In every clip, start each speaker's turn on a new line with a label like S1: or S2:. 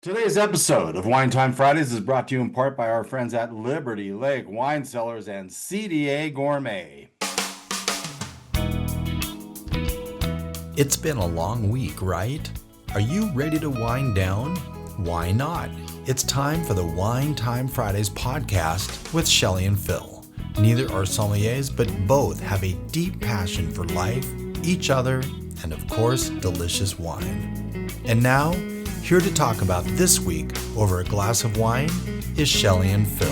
S1: Today's episode of Wine Time Fridays is brought to you in part by our friends at Liberty Lake Wine Cellars and CDA Gourmet.
S2: It's been a long week, right? Are you ready to wind down? Why not? It's time for the Wine Time Fridays podcast with Shelley and Phil. Neither are sommeliers, but both have a deep passion for life, each other, and of course, delicious wine. And now, here to talk about this week over a glass of wine is Shelley and Phil.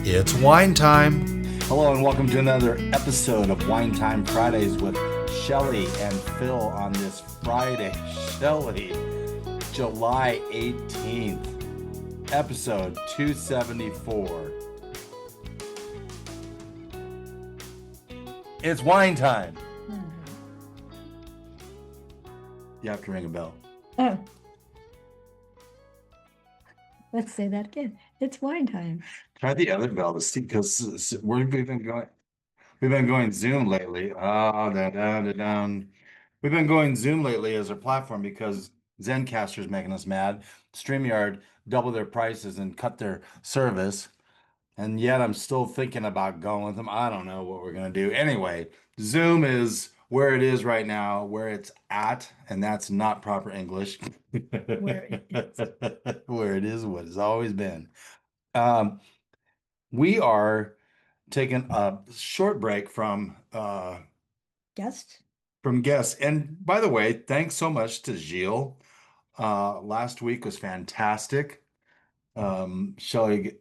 S2: It's wine time.
S1: Hello and welcome to another episode of Wine Time Fridays with Shelley and Phil on this Friday. Shelley, July 18th, episode 274. It's wine time. You have to ring a bell.
S3: Oh. Let's say that again. It's wine time.
S1: Try the other bell to see, because we've been going Zoom lately. We've been going Zoom lately as our platform because Zencaster's making us mad. StreamYard doubled their prices and cut their service. And yet I'm still thinking about going with them. I don't know what we're going to do. Anyway, Zoom is where it is right now, where it's at, and that's not proper English.
S3: Where it is.
S1: Where it is, what it's always been. We are taking a short break from
S3: Guest?
S1: guests. And by the way, thanks so much to Gilles. Last week was fantastic. Shelley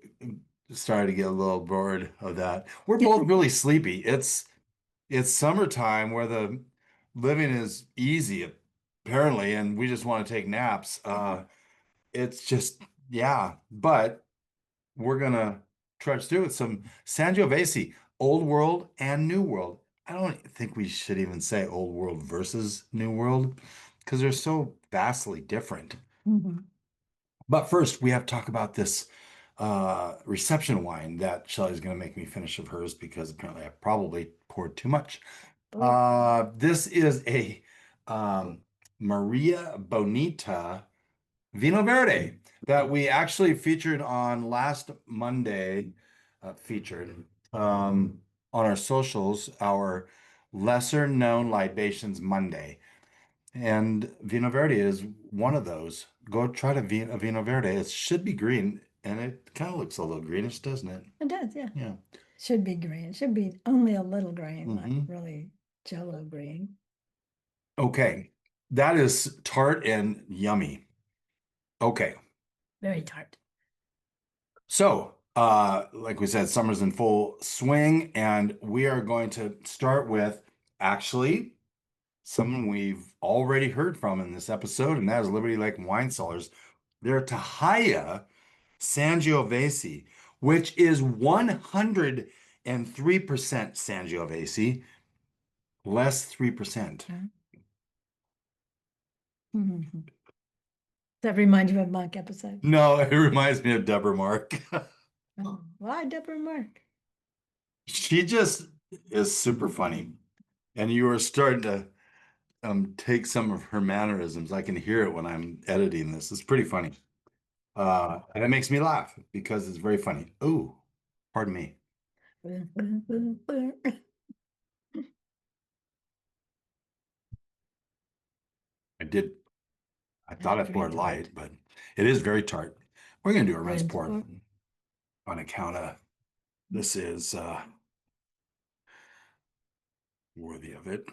S1: started to get a little bored of that. We're both really sleepy. It's summertime where the living is easy, apparently, and we just want to take naps. It's just, yeah, but we're gonna trudge through with some Sangiovese, Old World and New World. I don't think we should even say Old World versus New World because they're so vastly different.
S3: Mm-hmm.
S1: But first, we have to talk about this reception wine that Shelley's going to make me finish of hers because apparently I probably poured too much. This is a Maria Bonita Vino Verde that we actually featured on last Monday, on our socials, our lesser known libations Monday. And Vino Verde is one of those. Go try a Vino Verde. It should be green, and it kind of looks a little greenish, doesn't it?
S3: It does, yeah.
S1: Yeah.
S3: Should be green. Should be only a little green,
S1: Mhm.
S3: not really jello green.
S1: Okay. That is tart and yummy. Okay.
S3: Very tart.
S1: So, like we said, summer's in full swing, and we are going to start with actually someone we've already heard from in this episode, and that is Liberty Lake Wine Cellars. Their Tahija Sangiovese, which is 103% Sangiovese, less 3%.
S3: Mm-hmm. Does that remind you of Monk episode?
S1: No, it reminds me of Deborah Mark.
S3: Oh, why Deborah Mark?
S1: She just is super funny. And you are starting to take some of her mannerisms. I can hear it when I'm editing this. It's pretty funny. And it makes me laugh because it's very funny. Oh, pardon me. I thought I poured light, but it is very tart. We're going to do a rinse pour on account of this is worthy of it.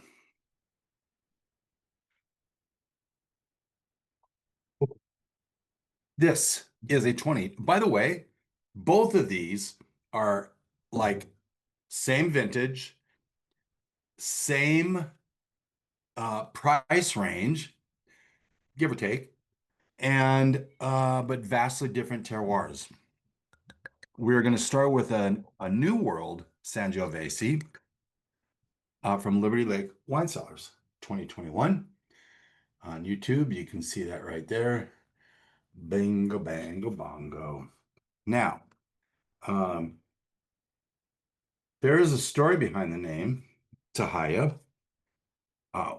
S1: This is a 20. By the way, both of these are like same vintage, same price range, give or take, and but vastly different terroirs. We're going to start with a New World Sangiovese from Liberty Lake Wine Cellars, 2021. On YouTube, you can see that right there. Bingo, bango, bongo. Now, there is a story behind the name, Tahija.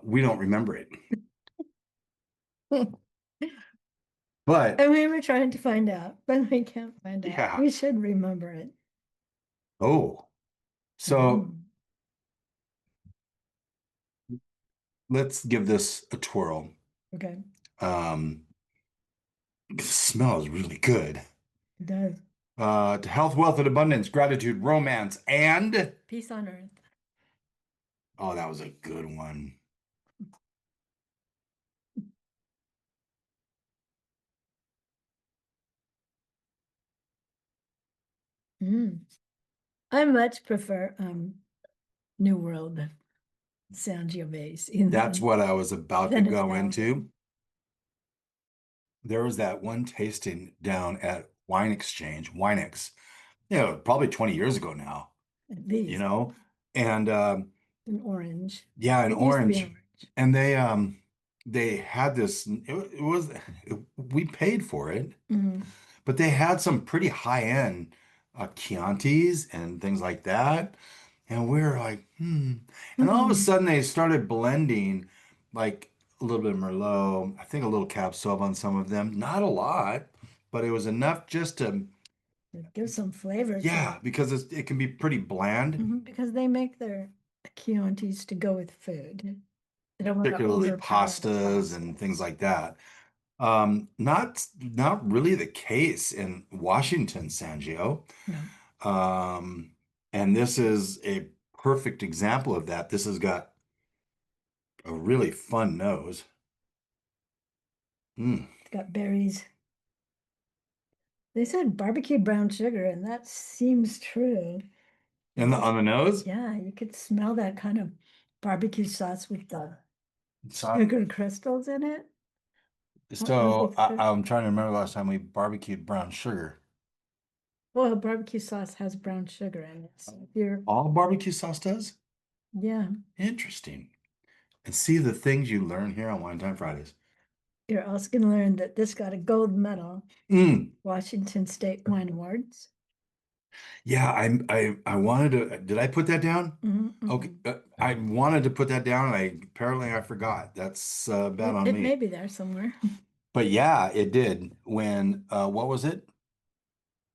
S1: We don't remember it. But
S3: And we were trying to find out, but we can't find out.
S1: yeah.
S3: We should remember it.
S1: Oh, so
S3: Mm,
S1: let's give this a twirl.
S3: okay,
S1: Um, it smells really good.
S3: it does.
S1: To health, wealth, and abundance, gratitude, romance, and
S3: Peace on earth.
S1: oh, that was a good one.
S3: Mm. I much prefer New World Sangiovese
S1: That's what I was about to
S3: than
S1: go
S3: Italian.
S1: into. There was that one tasting down at Wine Exchange, Winex, probably 20 years ago now,
S3: At
S1: you
S3: least
S1: know, and
S3: an orange.
S1: yeah, an
S3: It used to be
S1: orange.
S3: orange.
S1: And they had this, we paid for it,
S3: Mm,
S1: but they had some pretty high-end Chiantis and things like that. And we were like, hmm. And all of a
S3: mm.
S1: sudden they started blending like a little bit of Merlot, I think a little Cab Sauv on some of them. Not a lot, but it was enough just to,
S3: It gives some flavor to
S1: yeah,
S3: it.
S1: because it can be pretty bland,
S3: Because they make their Chiantis to go with food. They don't want to
S1: particularly
S3: overpower the
S1: pastas and things
S3: pastas.
S1: like that. Not really the case in Washington, Sangio.
S3: No.
S1: Um, and this is a perfect example of that. This has got a really fun nose. Mm.
S3: It's got berries. They said barbecued brown sugar, and that seems true.
S1: And
S3: This,
S1: on the nose?
S3: yeah, you could smell that kind of barbecue sauce with the
S1: So,
S3: sugar crystals in it. I don't know if
S1: so
S3: it's
S1: I,
S3: true.
S1: I'm trying to remember last time we barbecued brown sugar.
S3: Well, barbecue sauce has brown sugar in it. So if you're,
S1: All barbecue sauce does?
S3: yeah,
S1: Interesting. And see the things you learn here on Wine Time Fridays.
S3: you're also going to learn that this got a gold medal,
S1: Mm.
S3: Washington State Wine Awards.
S1: Yeah, I wanted to. Did I put that down? Okay,
S3: Mm-mm.
S1: I wanted to put that down, and I apparently I forgot. That's bad on
S3: It may
S1: me.
S3: be there somewhere.
S1: But yeah, it did. When what was it?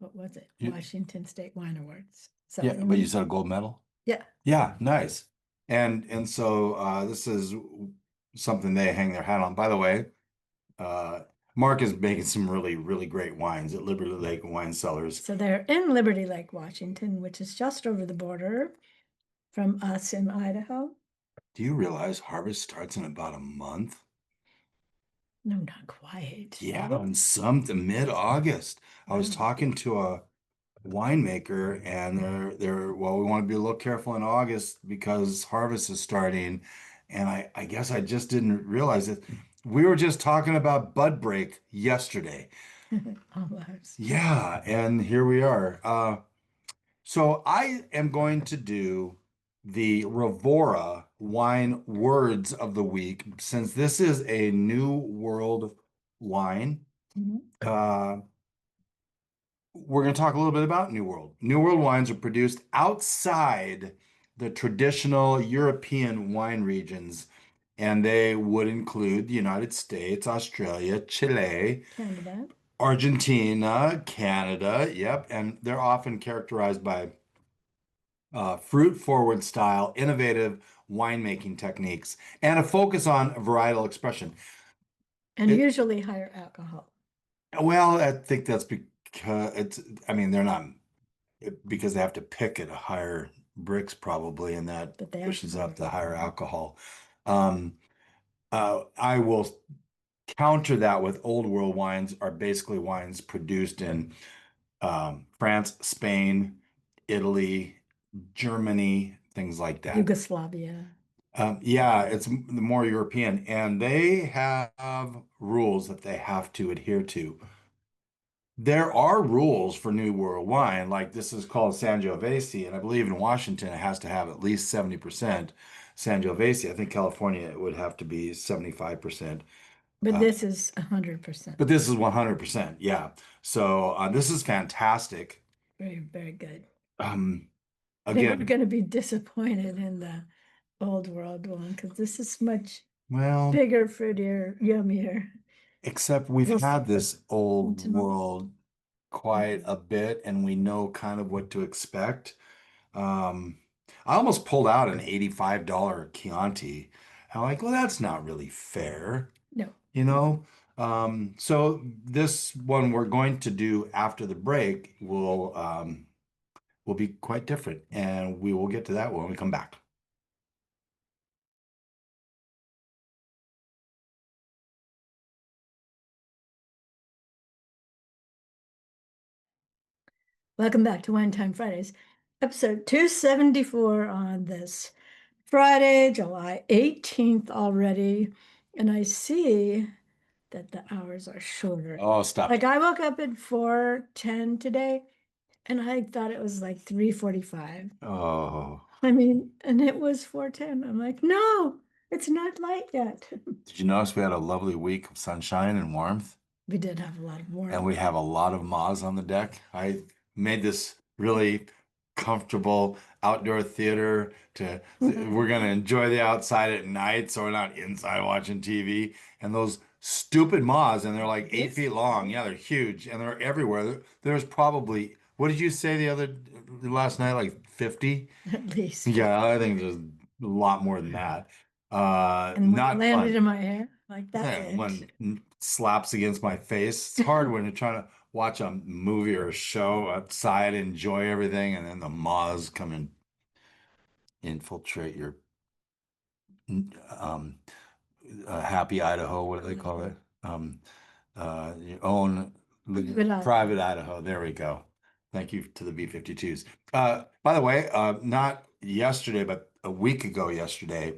S3: What was it?
S1: You,
S3: Washington State Wine Awards. Is that
S1: yeah,
S3: what you
S1: but you
S3: mean?
S1: said a gold medal.
S3: Yeah.
S1: Yeah, nice. And so this is something they hang their hat on. By the way, uh, Mark is making some really great wines at Liberty Lake Wine Cellars.
S3: So they're in Liberty Lake, Washington, which is just over the border from us in Idaho.
S1: Do you realize harvest starts in about a month?
S3: No, not quite.
S1: Yeah, in some mid-August. I was
S3: Wow.
S1: talking to a winemaker and they're well, we want to be a little careful in August because harvest is starting. And I guess I just didn't realize it. We were just talking about bud break yesterday.
S3: Almost.
S1: Yeah, and here we are. So I am going to do the Rivaura wine words of the week since this is a new world wine.
S3: Mhm.
S1: Uh, we're going to talk a little bit about New World. New World wines are produced outside the traditional European wine regions, and they would include the United States, Australia, Chile,
S3: Canada.
S1: Argentina, Canada, yep, and they're often characterized by fruit-forward style, innovative winemaking techniques, and a focus on varietal expression.
S3: And
S1: It,
S3: usually higher alcohol.
S1: well, I think that's because I mean, they're not because they have to pick at a higher bricks probably, and that
S3: But they are
S1: pushes up the
S3: smaller.
S1: higher alcohol. Um, I will counter that with old world wines are basically wines produced in France, Spain, Italy, Germany, things like that.
S3: Yugoslavia.
S1: Yeah, it's more European, and they have rules that they have to adhere to. There are rules for New World wine, like this is called Sangiovese, and I believe in Washington it has to have at least 70% Sangiovese. I think California it would have to be 75%.
S3: But
S1: Uh,
S3: this is 100%.
S1: but this is 100%, yeah. So this is fantastic.
S3: Very, very good.
S1: Um,
S3: They were
S1: again,
S3: going to be disappointed in the old world one because this is much
S1: well,
S3: bigger, fruitier, yummier.
S1: Except we've
S3: We'll
S1: had this old
S3: tomorrow.
S1: world quite a bit and we know kind of what to expect. Um, I almost pulled out an $85 Chianti. I'm like, well, that's not really fair,
S3: No.
S1: you know? So this one we're going to do after the break will be quite different, and we will get to that when we come back.
S3: Welcome back to Wine Time Fridays, episode 274 on this Friday, July 18th already. And I see that the hours are shorter.
S1: Oh, stop
S3: Like
S1: it.
S3: I woke up at 4:10 today and I thought it was like 3:45.
S1: Oh,
S3: I mean, and it was 4:10. I'm like, no, it's not light yet.
S1: did you notice we had a lovely week of sunshine and warmth?
S3: We did have a lot of
S1: And
S3: warmth.
S1: we have a lot of moths on the deck. I made this really comfortable outdoor theater to we're gonna enjoy the outside at night, so we're not inside watching TV. And those stupid moths, and they're like 8 feet long. Yeah, they're huge and they're everywhere. There's probably, what did you say last night? Like 50?
S3: At least.
S1: Yeah, I think there's a lot more than that.
S3: And when it
S1: Not
S3: landed
S1: fun.
S3: in my hair, like that's
S1: Yeah,
S3: it.
S1: one slaps against my face. It's hard when you're trying to watch a movie or a show outside, enjoy everything, and then the moths come and infiltrate your um, happy Idaho. What do they call it? Um, your own private Idaho. There we go. Thank you to the B-52s. By the way, not yesterday, but a week ago yesterday,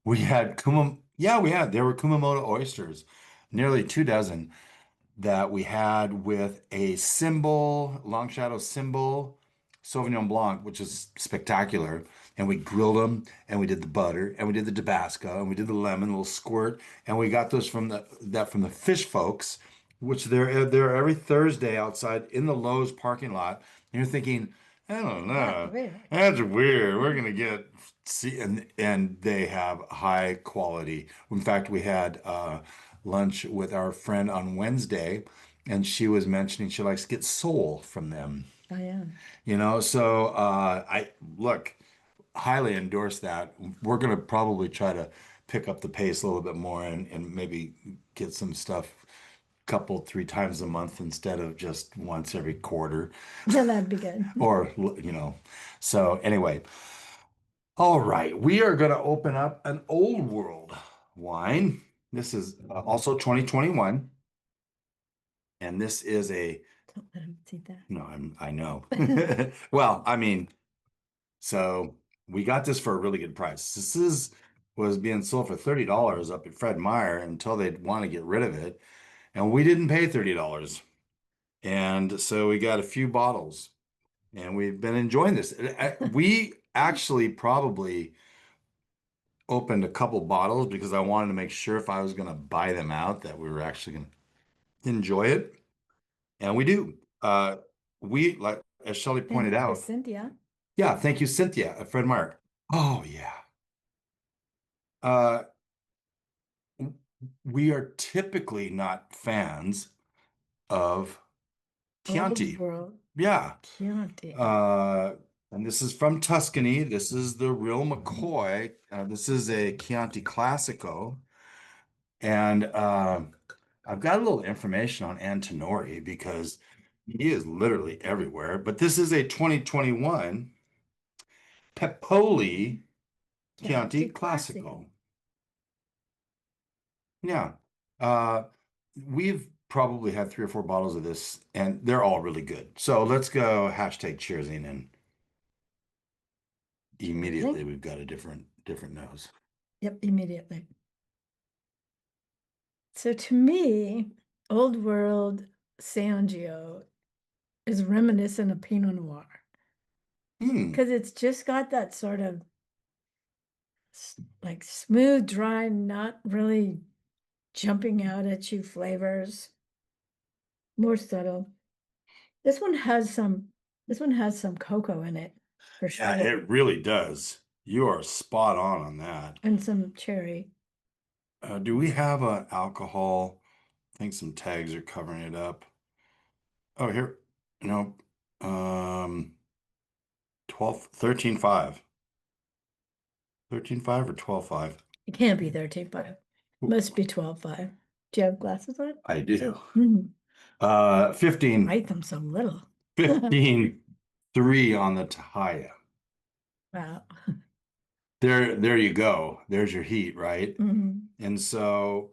S1: we had there were Kumamoto oysters, nearly 2 dozen that we had with a symbol, long shadow symbol, Sauvignon Blanc, which is spectacular. And we grilled them, and we did the butter, and we did the Tabasco, and we did the lemon, a little squirt, and we got those from the fish folks, which they're every Thursday outside in the Lowe's parking lot. And you're thinking, I don't
S3: That's
S1: know,
S3: weird.
S1: that's weird. We're gonna get see, and they have high quality. In fact, we had lunch with our friend on Wednesday, and she was mentioning she likes to get sole from them.
S3: Oh, yeah.
S1: So I look, highly endorse that. We're gonna probably try to pick up the pace a little bit more and maybe get some stuff couple, 3 times a month instead of just once every quarter.
S3: Yeah, that'd be good.
S1: Or, so anyway, all right, we are going to open up an old world wine. This is also 2021. And this is
S3: Don't let him see that.
S1: no, I know. Well, I mean, so we got this for a really good price. Was being sold for $30 up at Fred Meyer until they'd want to get rid of it. And we didn't pay $30. And so we got a few bottles and we've been enjoying this. We actually probably opened a couple bottles because I wanted to make sure if I was going to buy them out that we were actually going to enjoy it. And we do. We, like, as Shelley pointed
S3: Thank you,
S1: out.
S3: Cynthia.
S1: Yeah, thank you, Cynthia, Fred Meyer. Oh, yeah. Uh, we are typically not fans of Chianti.
S3: Old world
S1: Yeah.
S3: Chianti.
S1: And this is from Tuscany. This is the real McCoy. This is a Chianti Classico. And I've got a little information on Antinori because he is literally everywhere. But this is a 2021 Pèppoli Chianti Classico. Yeah. We've probably had 3 or 4 bottles of this, and they're all really good. So let's go hashtag cheersing, and immediately we've got a different nose.
S3: Yep, immediately. So to me, Old World Sangio is reminiscent of Pinot Noir because it's just got that sort of like smooth, dry, not really jumping out at you flavors. More subtle. This one has some cocoa in it for sure.
S1: Yeah, it really does. You are spot on that.
S3: And some cherry.
S1: Do we have an alcohol I think some tags are covering it up. Oh, here, no, 12, 13.5. 13.5 or 12.5?
S3: It can't be 13.5. Must be 12.5. Do you have glasses on?
S1: I do.
S3: Mhm.
S1: 15,
S3: Write them so little.
S1: 15.3 on the Tahija.
S3: Wow.
S1: There you go. There's your heat, right?
S3: Mhm.
S1: And so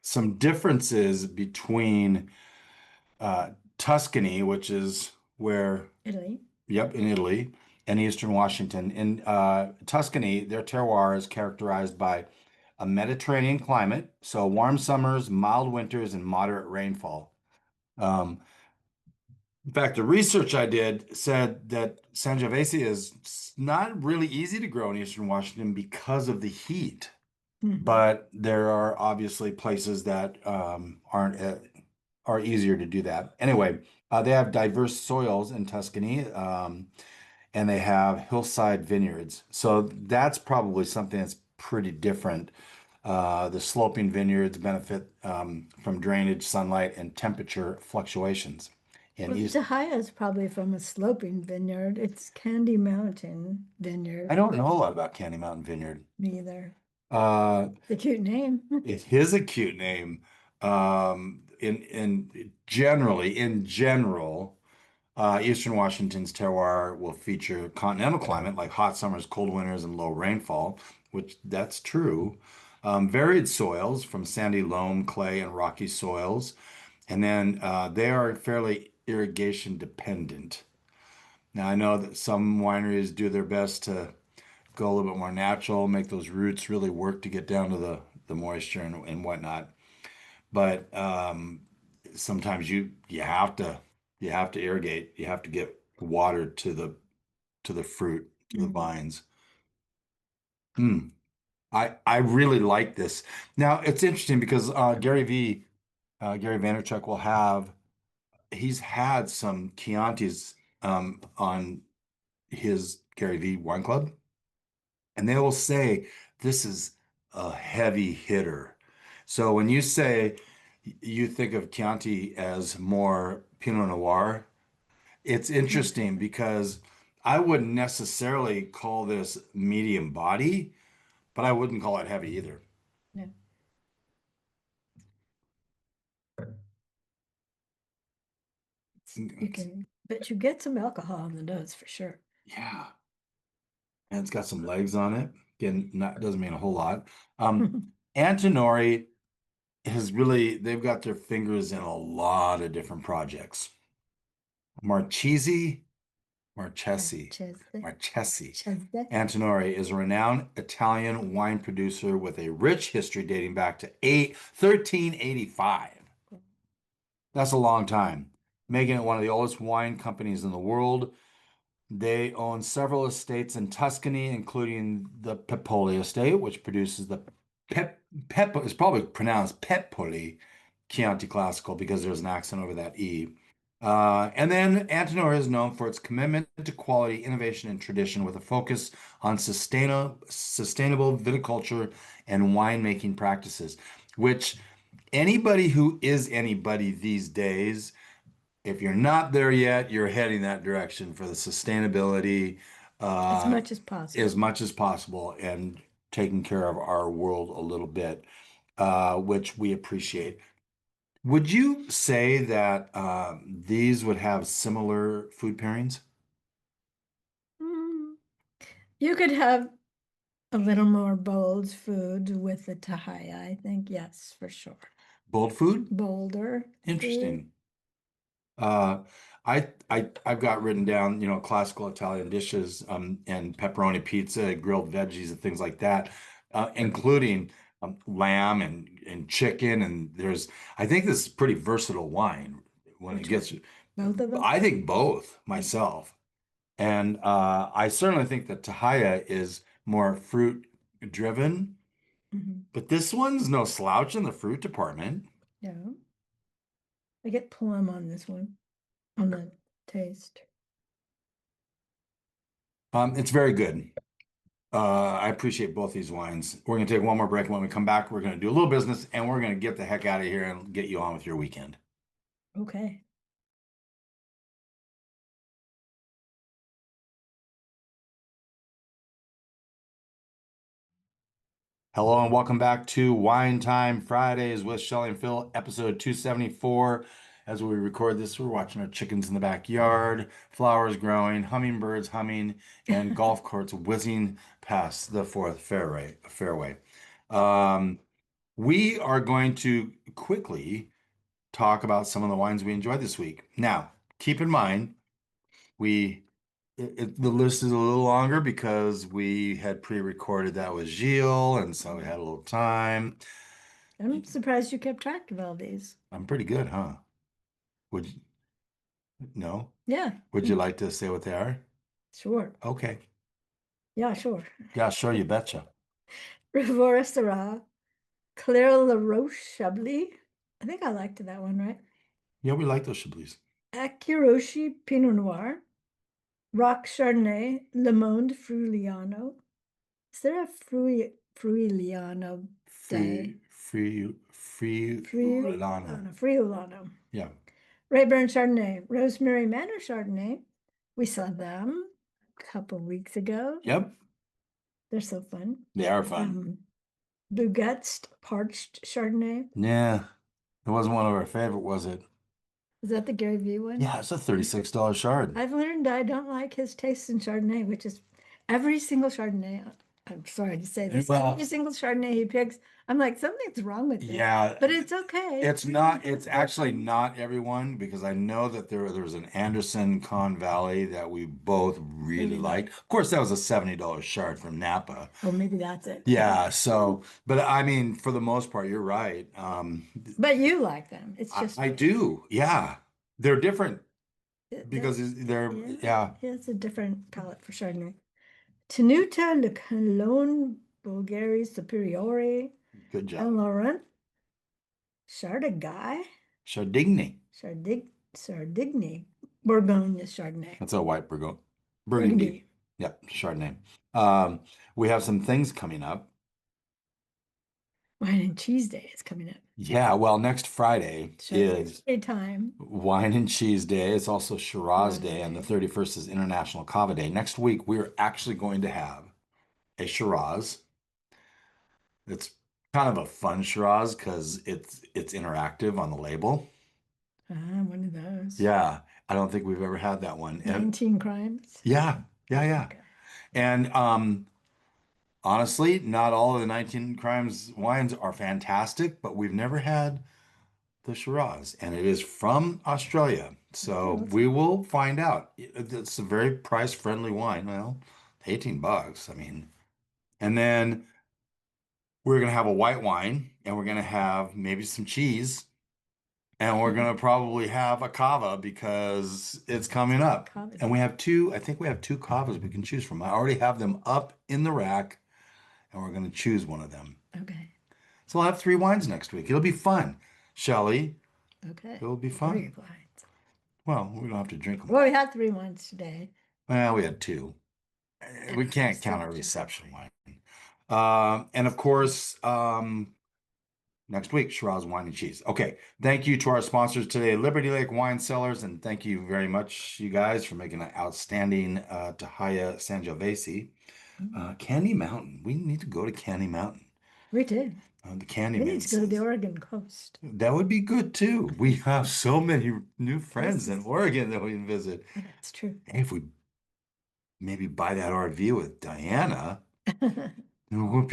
S1: some differences between Tuscany, which is where,
S3: Italy.
S1: yep, in Italy, and Eastern Washington. In Tuscany, their terroir is characterized by a Mediterranean climate, so warm summers, mild winters, and moderate rainfall. Um, in fact, the research I did said that Sangiovese is not really easy to grow in Eastern Washington because of the heat.
S3: Mhm.
S1: But there are obviously places that aren't are easier to do that. Anyway, they have diverse soils in Tuscany, and they have hillside vineyards. So that's probably something that's pretty different. The sloping vineyards benefit from drainage, sunlight, and temperature fluctuations. In
S3: Well,
S1: East,
S3: Tahia is probably from a sloping vineyard. It's Candy Mountain
S1: I
S3: Vineyard.
S1: don't know a lot about Candy Mountain Vineyard.
S3: Neither.
S1: Uh,
S3: The cute name.
S1: It is a cute name. In general, Eastern Washington's terroir will feature continental climate like hot summers, cold winters, and low rainfall, which that's true. Varied soils from sandy loam, clay, and rocky soils, and then they are fairly irrigation dependent. Now, I know that some wineries do their best to go a little bit more natural, make those roots really work to get down to the moisture and whatnot. But sometimes you have to irrigate. You have to get water to the fruit, to the
S3: Mhm.
S1: vines. Mm. I really like this. Now it's interesting because Gary Vaynerchuk will have he's had some Chiantis on his Gary V Wine Club. And they will say this is a heavy hitter. So when you say you think of Chianti as more Pinot Noir, it's interesting because I wouldn't necessarily call this medium body, but I wouldn't call it heavy either.
S3: Yeah. You can, but you get some alcohol in the nose for sure.
S1: Yeah, and it's got some legs on it. Again, not doesn't mean a whole lot. Antinori has really they've got their fingers in a lot of different projects. Marchesi Marchesi.
S3: Chesed.
S1: Marchesi.
S3: Chesed.
S1: Antinori is a renowned Italian wine producer with a rich history dating back to 1385. That's a long time, making it one of the oldest wine companies in the world. They own several estates in Tuscany, including the Pèppoli estate, which produces the it's probably pronounced Pèppoli Chianti Classical because there's an accent over that E. And then Antinor is known for its commitment to quality, innovation, and tradition with a focus on sustainable viticulture and winemaking practices, which anybody who is anybody these days if you're not there yet, you're heading that direction for the sustainability
S3: As
S1: uh,
S3: much as
S1: as
S3: possible.
S1: much as possible and taking care of our world a little bit, which we appreciate. Would you say that these would have similar food pairings?
S3: Mm. You could have a little more bold food with the Tahaya, I think. Yes, for sure.
S1: Bold food?
S3: Bolder food.
S1: Interesting. Uh, I've got written down, classical Italian dishes, and pepperoni pizza, grilled veggies, and things like that, including lamb and chicken. And I think this is pretty versatile wine when it
S3: Which
S1: gets.
S3: one? Both of them?
S1: I think both
S3: Mm.
S1: myself, and I certainly think that Tahaya is more fruit driven,
S3: Mhm.
S1: but this one's no slouch in the fruit department.
S3: No, I get plum on this one, on the taste.
S1: It's very good. I appreciate both these wines. We're going to take one more break. When we come back, we're going to do a little business and we're going to get the heck out of here and get you on with your weekend.
S3: Okay.
S1: Hello and welcome back to Wine Time Fridays with Shelley and Phil, episode 274. As we record this, we're watching our chickens in the backyard, flowers growing, hummingbirds humming, and golf carts whizzing past the fourth fairway. We are going to quickly talk about some of the wines we enjoyed this week. Now, keep in mind, the list is a little longer because we had pre-recorded that with Gilles, and so we had a little time.
S3: I'm surprised you kept track of all these.
S1: I'm pretty good, huh? Would you, no?
S3: Yeah.
S1: Would you like to say what they are?
S3: Sure.
S1: Okay.
S3: Yeah, sure.
S1: Yeah, sure, you betcha.
S3: Rivaura, Syrah, Claire Laroche, Chablis. I think I liked that one, right?
S1: Yeah, we like those Chablis.
S3: Akiyoshi, Pinot Noir, Rock Chardonnay, Le Monde, Friulano. Is there a Friulano day?
S1: Friulano.
S3: Friulano.
S1: Yeah.
S3: Raeburn Chardonnay, Rosemary, Manor Chardonnay. We saw them a couple weeks ago.
S1: Yep.
S3: They're so fun.
S1: They are fun.
S3: Bougetz, Parched Chardonnay.
S1: Yeah. It wasn't one of our favorite, was it?
S3: Is that the Gary Vee one?
S1: Yeah, it's a $36 Chard.
S3: I've learned I don't like his taste in Chardonnay, which is every single Chardonnay. I'm sorry to say this.
S1: Well,
S3: every single Chardonnay he picks, I'm like, something's wrong with it.
S1: Yeah.
S3: But it's okay.
S1: It's actually not everyone because I know that there's an Anderson Con Valley that we both really liked. Of course, that was a $70 Chard from Napa.
S3: Oh, maybe that's it.
S1: Yeah, so, but I mean, for the most part, you're right.
S3: But you like them. It's just
S1: I do. Yeah. They're different because
S3: yeah. It's a different palate for Chardonnay. Tenuta, Le Cologne, Bulgari, Superiore,
S1: Good job.
S3: and Laurent, Chardonnay,
S1: Chardigny.
S3: Chardigny, Bourgogne Chardonnay.
S1: That's a white Burgundy. Yep, Chardonnay. We have some things coming up.
S3: Wine and Cheese Day is coming up.
S1: Yeah, well, next Friday is
S3: time.
S1: Wine and Cheese Day. It's also Shiraz Day, and the 31st is International Cava Day. Next week, we're actually going to have a Shiraz. It's kind of a fun Shiraz because it's interactive on the label.
S3: One of those.
S1: Yeah, I don't think we've ever had that one.
S3: 19 Crimes.
S1: Yeah.
S3: Okay.
S1: And honestly, not all of the 19 Crimes wines are fantastic, but we've never had the Shiraz, and it is from Australia. So we will find out. It's a very price-friendly wine. Well, $18. I mean, and then we're going to have a white wine, and we're going to have maybe some cheese, and we're going to probably have a cava because it's coming up. And we have I think we have two cavas we can choose from. I already have them up in the rack, and we're going to choose one of them.
S3: Okay.
S1: So we'll have 3 wines next week. It'll be fun, Shelley.
S3: Okay.
S1: It'll be fun.
S3: 3 wines.
S1: Well, we don't have to drink them.
S3: Well, we had 3 wines today.
S1: Well, we had 2. We can't count a reception wine. And of course, next week, Shiraz Wine and Cheese. Okay. Thank you to our sponsors today, Liberty Lake Wine Cellars. And thank you very much, you guys, for making an outstanding Tahija Sangiovese. Candy Mountain. We need to go to Candy Mountain.
S3: We did.
S1: The Candy
S3: We need to go to the Oregon coast.
S1: That would be good too. We have so many new friends in Oregon that we can visit.
S3: That's true.
S1: Hey, if we maybe buy that RV with Diana, we'll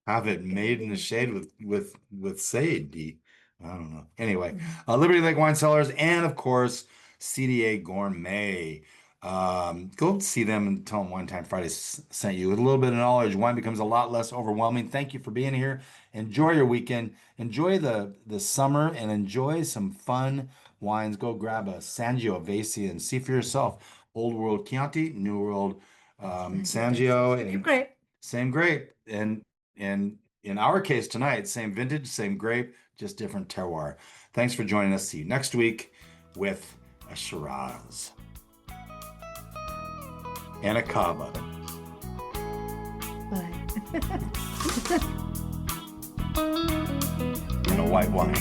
S1: have it made in the shade with Sadie. I don't know. Anyway, Liberty Lake Wine Cellars, and of course CDA Gourmet. Go see them and tell them Wine Time Fridays sent you. With a little bit of knowledge, wine becomes a lot less overwhelming. Thank you for being here. Enjoy your weekend. Enjoy the summer and enjoy some fun wines. Go grab a Sangiovese and see for yourself. Old World Chianti, New World Sangio, and same grape. And in our case tonight, same vintage, same grape, just different terroir. Thanks for joining us. See you next week with a Shiraz and a cava. And a white wine.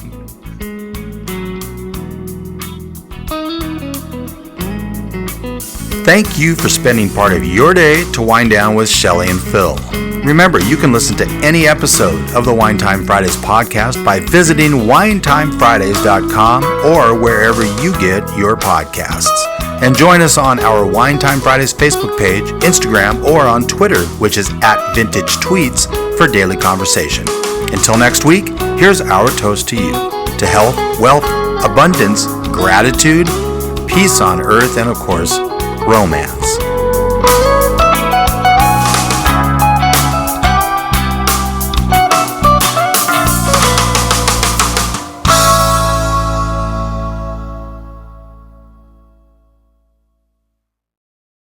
S2: Thank you for spending part of your day to wind down with Shelley and Phil. Remember, you can listen to any episode of the Wine Time Fridays podcast by visiting winetimefridays.com or wherever you get your podcasts. And join us on our Wine Time Fridays Facebook page, Instagram, or on Twitter, which is @VintageTweets, for daily conversation. Until next week, here's our toast to you. To health, wealth, abundance, gratitude, peace on earth, and of course, romance.